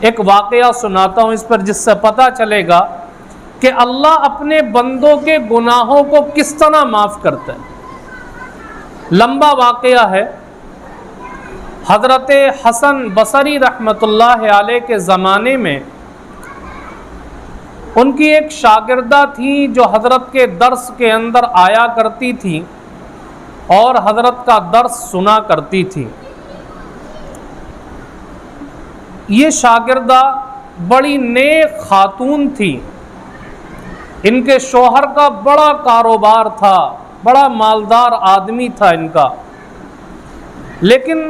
ایک واقعہ سناتا ہوں اس پر، جس سے پتہ چلے گا کہ اللہ اپنے بندوں کے گناہوں کو کس طرح معاف کرتا ہے۔ لمبا واقعہ ہے۔ حضرت حسن بصری رحمۃ اللہ علیہ کے زمانے میں ان کی ایک شاگردہ تھی جو حضرت کے درس کے اندر آیا کرتی تھی اور حضرت کا درس سنا کرتی تھی۔ یہ شاگردہ بڑی نیک خاتون تھی، ان کے شوہر کا بڑا کاروبار تھا، بڑا مالدار آدمی تھا ان کا، لیکن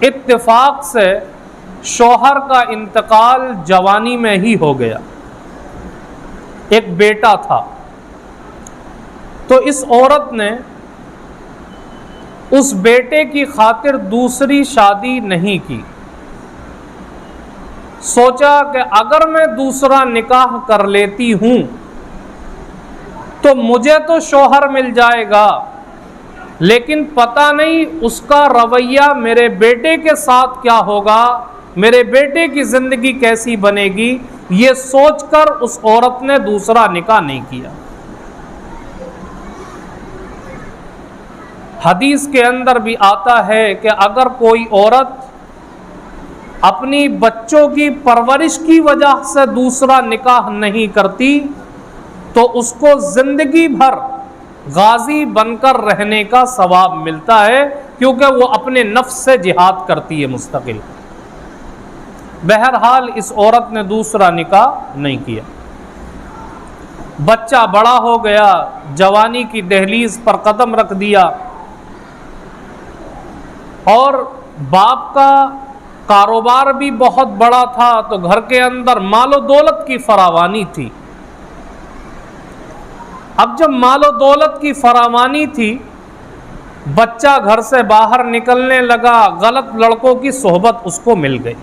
اتفاق سے شوہر کا انتقال جوانی میں ہی ہو گیا۔ ایک بیٹا تھا، تو اس عورت نے اس بیٹے کی خاطر دوسری شادی نہیں کی۔ سوچا کہ اگر میں دوسرا نکاح کر لیتی ہوں تو مجھے تو شوہر مل جائے گا، لیکن پتہ نہیں اس کا رویہ میرے بیٹے کے ساتھ کیا ہوگا، میرے بیٹے کی زندگی کیسی بنے گی۔ یہ سوچ کر اس عورت نے دوسرا نکاح نہیں کیا۔ حدیث کے اندر بھی آتا ہے کہ اگر کوئی عورت اپنی بچوں کی پرورش کی وجہ سے دوسرا نکاح نہیں کرتی تو اس کو زندگی بھر غازی بن کر رہنے کا ثواب ملتا ہے، کیونکہ وہ اپنے نفس سے جہاد کرتی ہے مستقل۔ بہرحال اس عورت نے دوسرا نکاح نہیں کیا۔ بچہ بڑا ہو گیا، جوانی کی دہلیز پر قدم رکھ دیا، اور باپ کا کاروبار بھی بہت بڑا تھا، تو گھر کے اندر مال و دولت کی فراوانی تھی۔ اب جب مال و دولت کی فراوانی تھی، بچہ گھر سے باہر نکلنے لگا، غلط لڑکوں کی صحبت اس کو مل گئی۔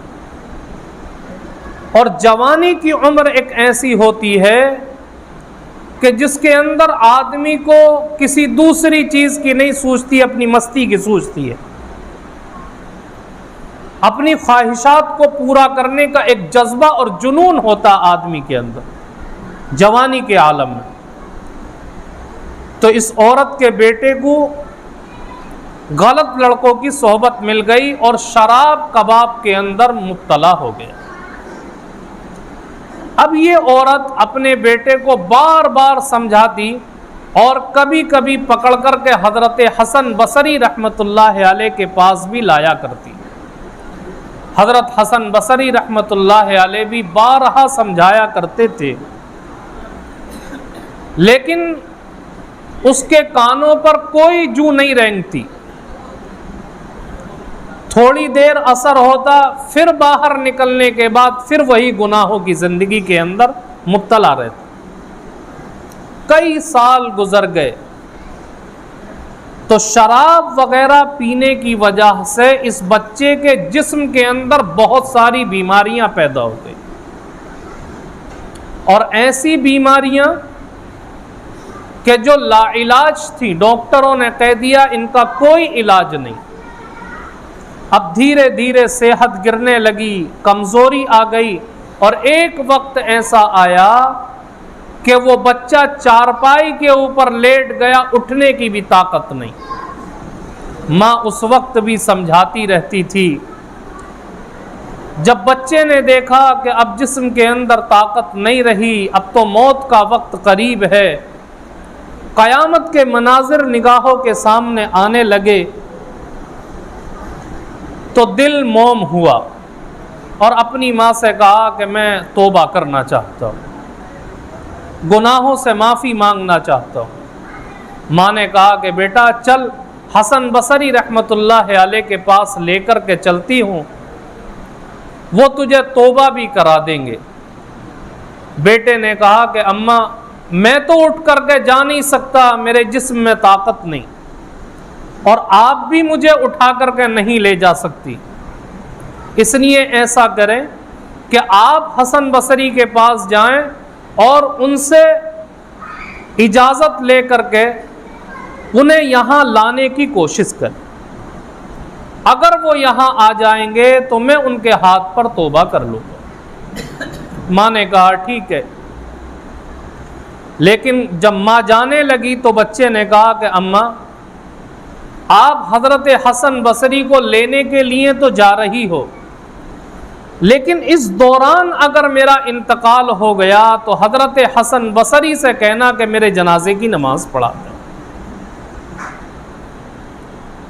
اور جوانی کی عمر ایک ایسی ہوتی ہے کہ جس کے اندر آدمی کو کسی دوسری چیز کی نہیں سوچتی، اپنی مستی کی سوچتی ہے۔ اپنی خواہشات کو پورا کرنے کا ایک جذبہ اور جنون ہوتا آدمی کے اندر جوانی کے عالم میں۔ تو اس عورت کے بیٹے کو غلط لڑکوں کی صحبت مل گئی اور شراب کباب کے اندر مبتلا ہو گیا۔ اب یہ عورت اپنے بیٹے کو بار بار سمجھاتی اور کبھی کبھی پکڑ کر کے حضرت حسن بصری رحمۃ اللہ علیہ کے پاس بھی لایا کرتی۔ حضرت حسن بصری رحمۃ اللہ علیہ بھی بارہا سمجھایا کرتے تھے، لیکن اس کے کانوں پر کوئی جو نہیں رینگتی۔ تھوڑی دیر اثر ہوتا، پھر باہر نکلنے کے بعد پھر وہی گناہوں کی زندگی کے اندر مبتلا رہتا۔ کئی سال گزر گئے تو شراب وغیرہ پینے کی وجہ سے اس بچے کے جسم کے اندر بہت ساری بیماریاں پیدا ہو گئی، اور ایسی بیماریاں کہ جو لا علاج تھی، ڈاکٹروں نے کہہ دیا ان کا کوئی علاج نہیں۔ اب دھیرے دھیرے صحت گرنے لگی، کمزوری آ گئی، اور ایک وقت ایسا آیا کہ وہ بچہ چارپائی کے اوپر لیٹ گیا، اٹھنے کی بھی طاقت نہیں۔ ماں اس وقت بھی سمجھاتی رہتی تھی۔ جب بچے نے دیکھا کہ اب جسم کے اندر طاقت نہیں رہی، اب تو موت کا وقت قریب ہے، قیامت کے مناظر نگاہوں کے سامنے آنے لگے، تو دل موم ہوا اور اپنی ماں سے کہا کہ میں توبہ کرنا چاہتا ہوں، گناہوں سے معافی مانگنا چاہتا ہوں۔ ماں نے کہا کہ بیٹا چل، حسن بصری رحمۃ اللہ علیہ کے پاس لے کر کے چلتی ہوں، وہ تجھے توبہ بھی کرا دیں گے۔ بیٹے نے کہا کہ اماں میں تو اٹھ کر کے جا نہیں سکتا، میرے جسم میں طاقت نہیں، اور آپ بھی مجھے اٹھا کر کے نہیں لے جا سکتی، اس لیے ایسا کریں کہ آپ حسن بصری کے پاس جائیں اور ان سے اجازت لے کر کے انہیں یہاں لانے کی کوشش کریں۔ اگر وہ یہاں آ جائیں گے تو میں ان کے ہاتھ پر توبہ کر لوں گا۔ ماں نے کہا ٹھیک ہے، لیکن جب ماں جانے لگی تو بچے نے کہا کہ اماں آپ حضرت حسن بصری کو لینے کے لیے تو جا رہی ہو، لیکن اس دوران اگر میرا انتقال ہو گیا تو حضرت حسن بصری سے کہنا کہ میرے جنازے کی نماز پڑھا دیں۔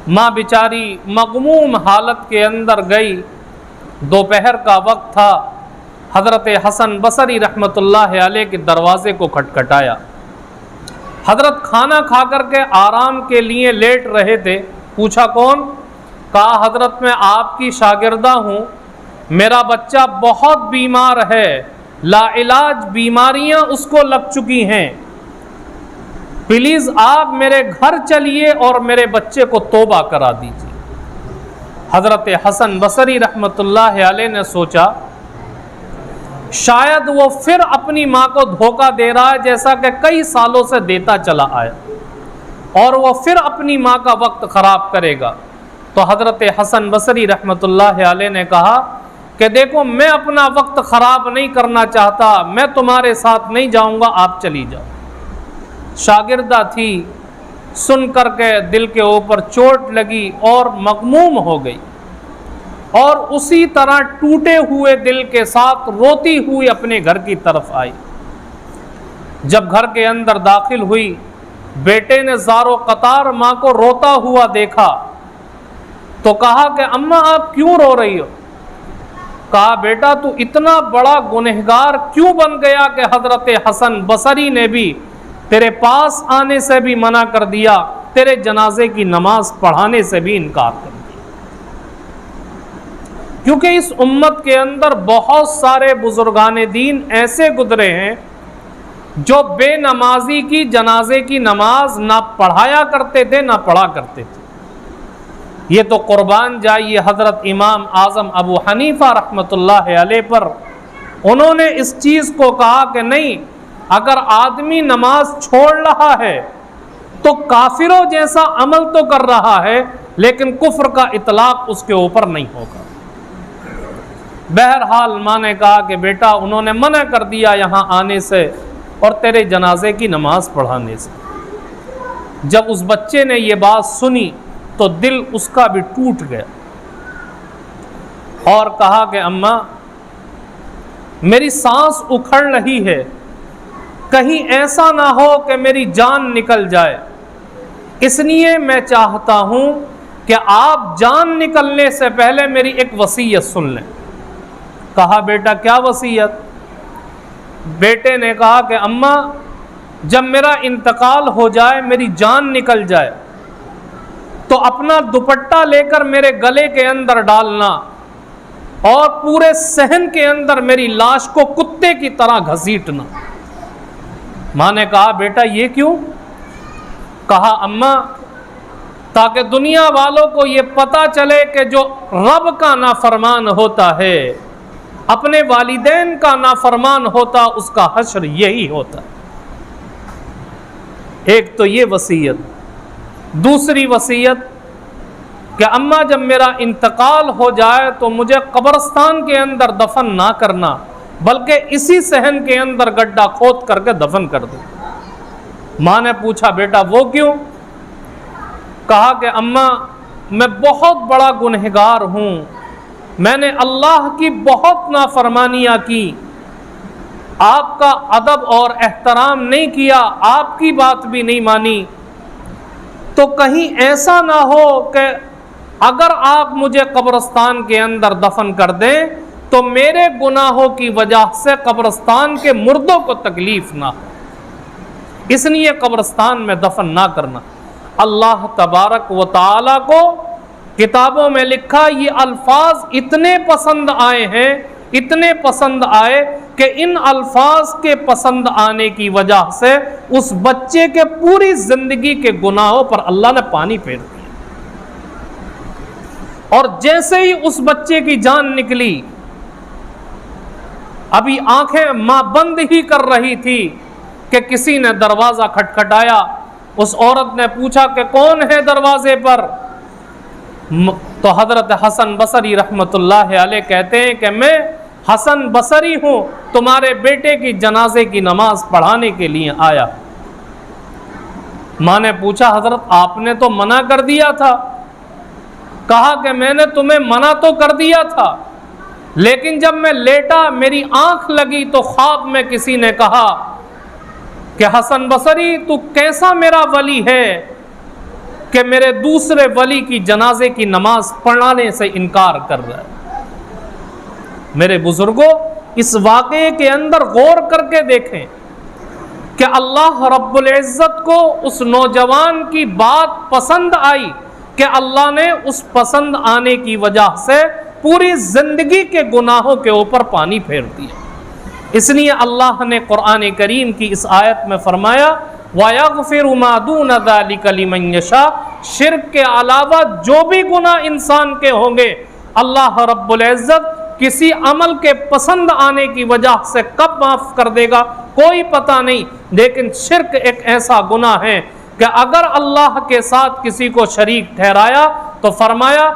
ماں بیچاری مغموم حالت کے اندر گئی، دوپہر کا وقت تھا، حضرت حسن بصری رحمۃ اللہ علیہ کے دروازے کو کھٹکھٹایا۔ حضرت کھانا کھا کر کے آرام کے لیے لیٹ رہے تھے، پوچھا کون؟ کہا حضرت میں آپ کی شاگردہ ہوں، میرا بچہ بہت بیمار ہے، لا علاج بیماریاں اس کو لگ چکی ہیں، پلیز آپ میرے گھر چلیے اور میرے بچے کو توبہ کرا دیجیے۔ حضرت حسن بصری رحمۃ اللہ علیہ نے سوچا شاید وہ پھر اپنی ماں کو دھوکہ دے رہا ہے جیسا کہ کئی سالوں سے دیتا چلا آیا، اور وہ پھر اپنی ماں کا وقت خراب کرے گا۔ تو حضرت حسن بصری رحمۃ اللہ علیہ نے کہا کہ دیکھو میں اپنا وقت خراب نہیں کرنا چاہتا، میں تمہارے ساتھ نہیں جاؤں گا، آپ چلی جاؤ۔ شاگردہ تھی، سن کر کے دل کے اوپر چوٹ لگی اور مغموم ہو گئی، اور اسی طرح ٹوٹے ہوئے دل کے ساتھ روتی ہوئی اپنے گھر کی طرف آئی۔ جب گھر کے اندر داخل ہوئی، بیٹے نے زار و قطار ماں کو روتا ہوا دیکھا تو کہا کہ اماں آپ کیوں رو رہی ہو؟ کہا بیٹا تو اتنا بڑا گنہگار کیوں بن گیا کہ حضرت حسن بصری نے بھی تیرے پاس آنے سے بھی منع کر دیا، تیرے جنازے کی نماز پڑھانے سے بھی انکار کر دیا۔ کیونکہ اس امت کے اندر بہت سارے بزرگان دین ایسے گزرے ہیں جو بے نمازی کی جنازے کی نماز نہ پڑھایا کرتے تھے نہ پڑھا کرتے تھے۔ یہ تو قربان جائیے حضرت امام اعظم ابو حنیفہ رحمۃ اللہ علیہ پر، انہوں نے اس چیز کو کہا کہ نہیں، اگر آدمی نماز چھوڑ رہا ہے تو کافروں جیسا عمل تو کر رہا ہے، لیکن کفر کا اطلاق اس کے اوپر نہیں ہوگا۔ بہرحال ماں نے کہا کہ بیٹا انہوں نے منع کر دیا یہاں آنے سے اور تیرے جنازے کی نماز پڑھانے سے۔ جب اس بچے نے یہ بات سنی تو دل اس کا بھی ٹوٹ گیا اور کہا کہ اماں میری سانس اکھڑ رہی ہے، کہیں ایسا نہ ہو کہ میری جان نکل جائے، اس لیے میں چاہتا ہوں کہ آپ جان نکلنے سے پہلے میری ایک وصیت سن لیں۔ کہا بیٹا کیا وصیت؟ بیٹے نے کہا کہ اماں جب میرا انتقال ہو جائے، میری جان نکل جائے، تو اپنا دوپٹہ لے کر میرے گلے کے اندر ڈالنا اور پورے صحن کے اندر میری لاش کو کتے کی طرح گھسیٹنا۔ ماں نے کہا بیٹا یہ کیوں؟ کہا اماں تاکہ دنیا والوں کو یہ پتہ چلے کہ جو رب کا نافرمان ہوتا ہے، اپنے والدین کا نافرمان ہوتا، اس کا حشر یہی ہوتا۔ ایک تو یہ وصیت، دوسری وصیت کہ اماں جب میرا انتقال ہو جائے تو مجھے قبرستان کے اندر دفن نہ کرنا، بلکہ اسی صحن کے اندر گڈھا کھود کر کے دفن کر دو۔ ماں نے پوچھا بیٹا وہ کیوں؟ کہا کہ اماں میں بہت بڑا گنہگار ہوں، میں نے اللہ کی بہت نافرمانیاں کی، آپ کا ادب اور احترام نہیں کیا، آپ کی بات بھی نہیں مانی، تو کہیں ایسا نہ ہو کہ اگر آپ مجھے قبرستان کے اندر دفن کر دیں تو میرے گناہوں کی وجہ سے قبرستان کے مردوں کو تکلیف نہ ہو، اس لیے قبرستان میں دفن نہ کرنا۔ اللہ تبارک و تعالی کو کتابوں میں لکھا یہ الفاظ اتنے پسند آئے ہیں، اتنے پسند آئے کہ ان الفاظ کے پسند آنے کی وجہ سے اس بچے کے پوری زندگی کے گناہوں پر اللہ نے پانی پھیر دیا، اور جیسے ہی اس بچے کی جان نکلی، ابھی آنکھیں ماں بند ہی کر رہی تھی کہ کسی نے دروازہ کھٹکھٹایا۔ اس عورت نے پوچھا کہ کون ہے دروازے پر؟ تو حضرت حسن بصری رحمۃ اللہ علیہ کہتے ہیں کہ میں حسن بصری ہوں، تمہارے بیٹے کی جنازے کی نماز پڑھانے کے لیے آیا۔ ماں نے پوچھا حضرت آپ نے تو منع کر دیا تھا۔ کہا کہ میں نے تمہیں منع تو کر دیا تھا، لیکن جب میں لیٹا میری آنکھ لگی تو خواب میں کسی نے کہا کہ حسن بصری تو کیسا میرا ولی ہے کہ میرے دوسرے ولی کی جنازے کی نماز پڑھانے سے انکار کر رہا ہے۔ میرے بزرگوں، اس واقعے کے اندر غور کر کے دیکھیں کہ اللہ رب العزت کو اس نوجوان کی بات پسند آئی کہ اللہ نے اس پسند آنے کی وجہ سے پوری زندگی کے گناہوں کے اوپر پانی پھیر دیا۔ اس لیے اللہ نے قرآن کریم کی اس آیت میں فرمایا وَيَغْفِرُ مَا دُونَ ذَلِكَ لِمَن يَشَاءُ، شرک کے علاوہ جو بھی گناہ انسان کے ہوں گے اللہ رب العزت کسی عمل کے پسند آنے کی وجہ سے کب معاف کر دے گا کوئی پتہ نہیں، لیکن شرک ایک ایسا گناہ ہے کہ اگر اللہ کے ساتھ کسی کو شریک ٹھہرایا تو فرمایا